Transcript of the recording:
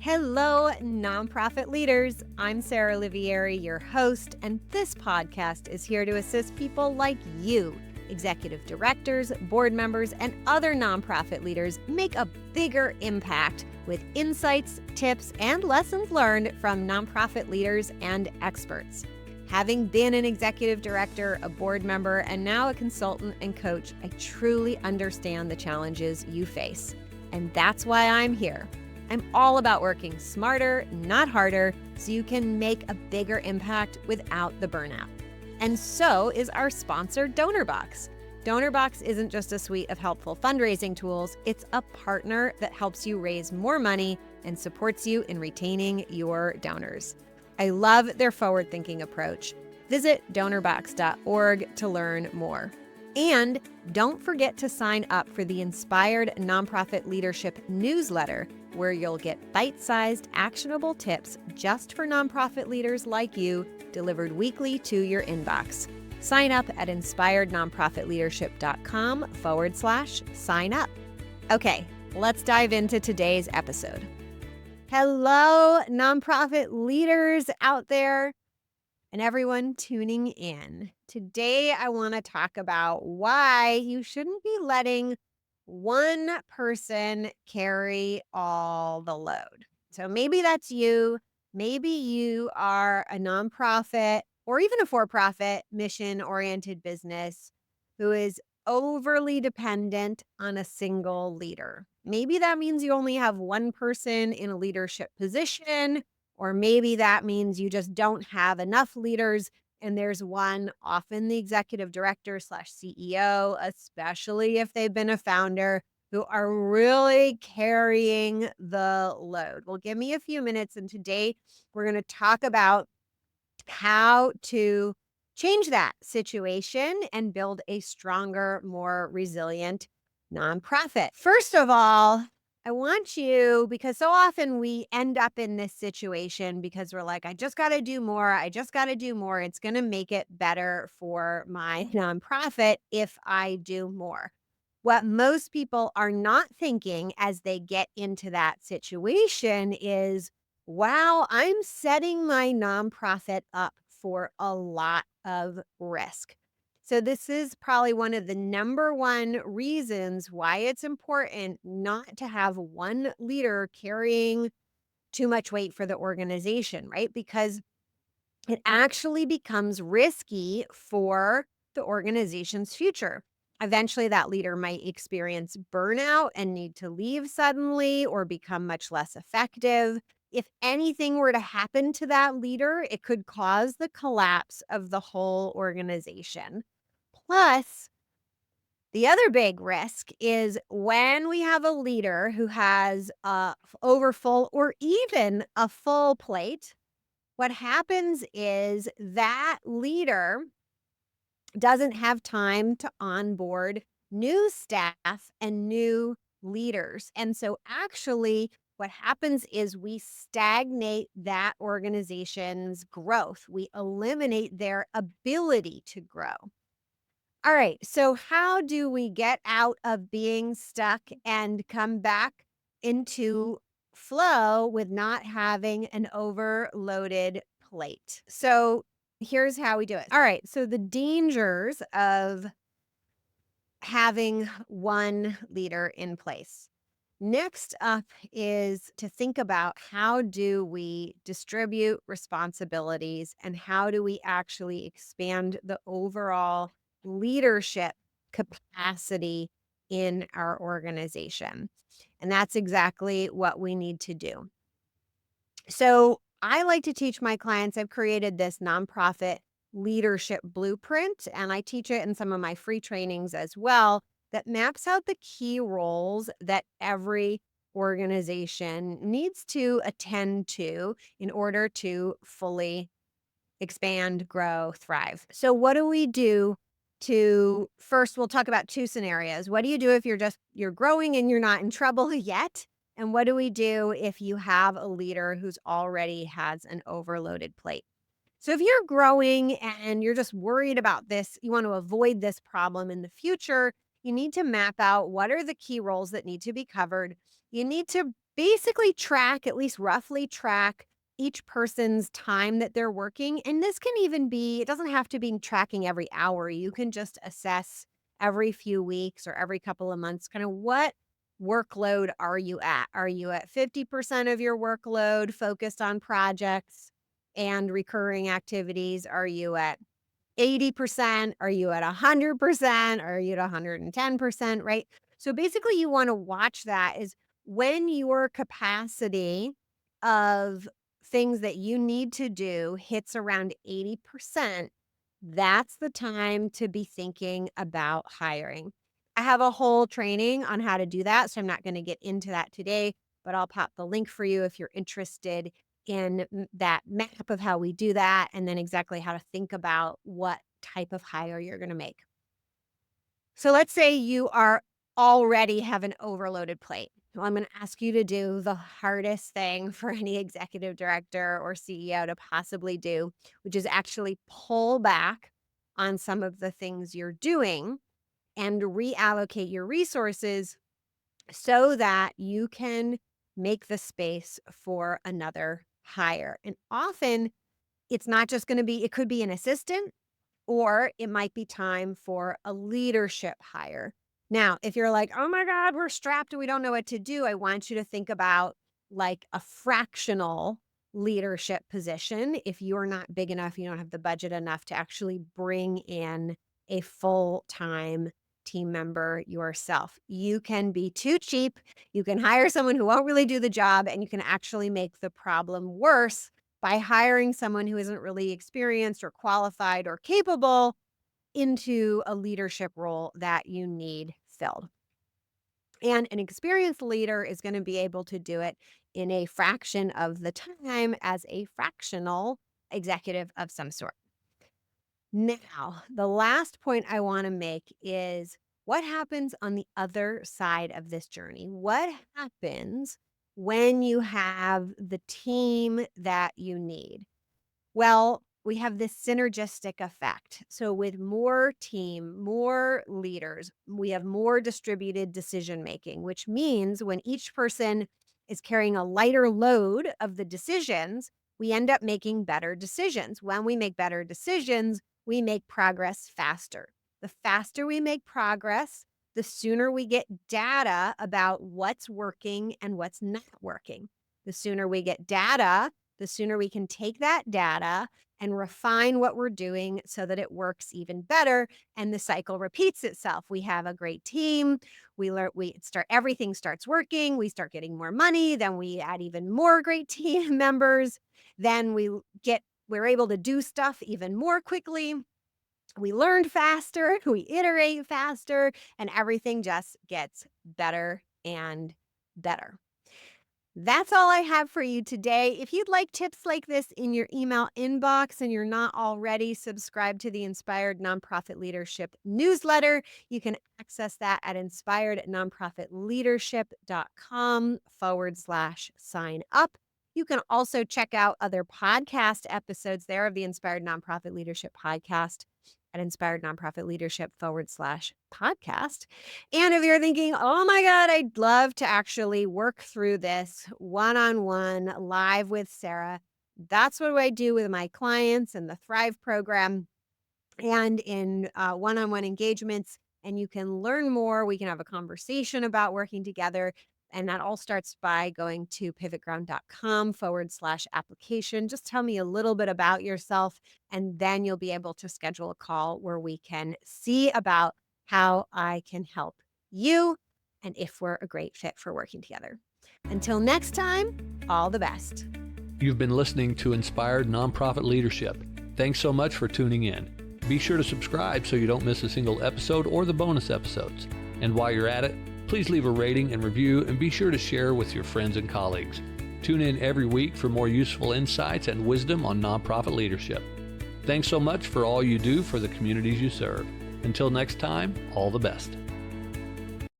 Hello, nonprofit leaders. I'm Sarah Olivieri, your host, and this podcast is here to assist people like you, executive directors, board members, and other nonprofit leaders make a bigger impact with insights, tips, and lessons learned from nonprofit leaders and experts. Having been an executive director, a board member, and now a consultant and coach, I truly understand the challenges you face. And that's why I'm here. I'm all about working smarter, not harder, so you can make a bigger impact without the burnout. And so is our sponsor, DonorBox. DonorBox isn't just a suite of helpful fundraising tools, it's a partner that helps you raise more money and supports you in retaining your donors. I love their forward-thinking approach. Visit donorbox.org to learn more. And don't forget to sign up for the Inspired Nonprofit Leadership newsletter, where you'll get bite-sized, actionable tips just for nonprofit leaders like you, delivered weekly to your inbox. Sign up at inspirednonprofitleadership.com/sign up. Okay, let's dive into today's episode. Hello, nonprofit leaders out there and everyone tuning in. Today, I want to talk about why you shouldn't be letting one person carry all the load. So maybe that's you. Maybe you are a nonprofit or even a for-profit mission-oriented business who is overly dependent on a single leader. Maybe that means you only have one person in a leadership position, or maybe that means you just don't have enough leaders and there's one, often the executive director / CEO, especially if they've been a founder, who are really carrying the load. Well, give me a few minutes, and today we're going to talk about how to change that situation and build a stronger, more resilient nonprofit. First of all, I want you, because so often we end up in this situation because we're like, I just got to do more. I just got to do more. It's going to make it better for my nonprofit if I do more. What most people are not thinking as they get into that situation is, wow, I'm setting my nonprofit up for a lot of risk. So this is probably one of the number one reasons why it's important not to have one leader carrying too much weight for the organization, right? Because it actually becomes risky for the organization's future. Eventually, that leader might experience burnout and need to leave suddenly or become much less effective. If anything were to happen to that leader, it could cause the collapse of the whole organization. Plus, the other big risk is when we have a leader who has a overfull or even a full plate, what happens is that leader doesn't have time to onboard new staff and new leaders. And so actually what happens is we stagnate that organization's growth. We eliminate their ability to grow. All right, so how do we get out of being stuck and come back into flow with not having an overloaded plate? So here's how we do it. All right, so the dangers of having one leader in place. Next up is to think about how do we distribute responsibilities and how do we actually expand the overall leadership capacity in our organization. And that's exactly what we need to do. So I like to teach my clients, I've created this nonprofit leadership blueprint, and I teach it in some of my free trainings as well, that maps out the key roles that every organization needs to attend to in order to fully expand, grow, thrive. So what do we do to, first we'll talk about two scenarios. What do you do if you're growing and you're not in trouble yet? And what do we do if you have a leader who's already has an overloaded plate? So if you're growing and you're just worried about this, you want to avoid this problem in the future, you need to map out what are the key roles that need to be covered. You need to basically track, at least roughly track, each person's time that they're working. And this can even be, it doesn't have to be tracking every hour. You can just assess every few weeks or every couple of months, kind of what workload are you at? Are you at 50% of your workload focused on projects and recurring activities? Are you at 80%? Are you at 100%? Are you at 110%? Right? So basically, you want to watch that is when your capacity of things that you need to do hits around 80%, that's the time to be thinking about hiring. I have a whole training on how to do that, so I'm not going to get into that today, but I'll pop the link for you if you're interested in that map of how we do that, and then exactly how to think about what type of hire you're going to make. So let's say you are already have an overloaded plate. Well, I'm going to ask you to do the hardest thing for any executive director or CEO to possibly do, which is actually pull back on some of the things you're doing and reallocate your resources so that you can make the space for another hire. And often it's not just going to be, it could be an assistant or it might be time for a leadership hire. Now, if you're like, oh my God, we're strapped and we don't know what to do, I want you to think about like a fractional leadership position. If you're not big enough, you don't have the budget enough to actually bring in a full-time team member yourself. You can be too cheap. You can hire someone who won't really do the job, and you can actually make the problem worse by hiring someone who isn't really experienced or qualified or capable into a leadership role that you need filled. And an experienced leader is going to be able to do it in a fraction of the time as a fractional executive of some sort. Now, the last point I want to make is what happens on the other side of this journey? What happens when you have the team that you need? Well, we have this synergistic effect. So, with more team, more leaders, we have more distributed decision making, which means when each person is carrying a lighter load of the decisions, we end up making better decisions. When we make better decisions, we make progress faster. The faster we make progress, the sooner we get data about what's working and what's not working. The sooner we get data, the sooner we can take that data and refine what we're doing so that it works even better. And the cycle repeats itself. We have a great team. Everything starts working. We start getting more money. Then we add even more great team members. Then we're able to do stuff even more quickly. We learn faster, we iterate faster, and everything just gets better and better. That's all I have for you today. If you'd like tips like this in your email inbox and you're not already subscribed to the Inspired Nonprofit Leadership newsletter, you can access that at inspirednonprofitleadership.com/sign up. You can also check out other podcast episodes there of the Inspired Nonprofit Leadership Podcast at inspirednonprofitleadership.com/podcast. And if you're thinking, oh my God, I'd love to actually work through this one-on-one live with Sarah, that's what I do with my clients in the Thrive program and in one-on-one engagements. And you can learn more. We can have a conversation about working together. And that all starts by going to pivotground.com/application. Just tell me a little bit about yourself, and then you'll be able to schedule a call where we can see about how I can help you and if we're a great fit for working together. Until next time, all the best. You've been listening to Inspired Nonprofit Leadership. Thanks so much for tuning in. Be sure to subscribe so you don't miss a single episode or the bonus episodes. And while you're at it, please leave a rating and review, and be sure to share with your friends and colleagues. Tune in every week for more useful insights and wisdom on nonprofit leadership. Thanks so much for all you do for the communities you serve. Until next time, all the best.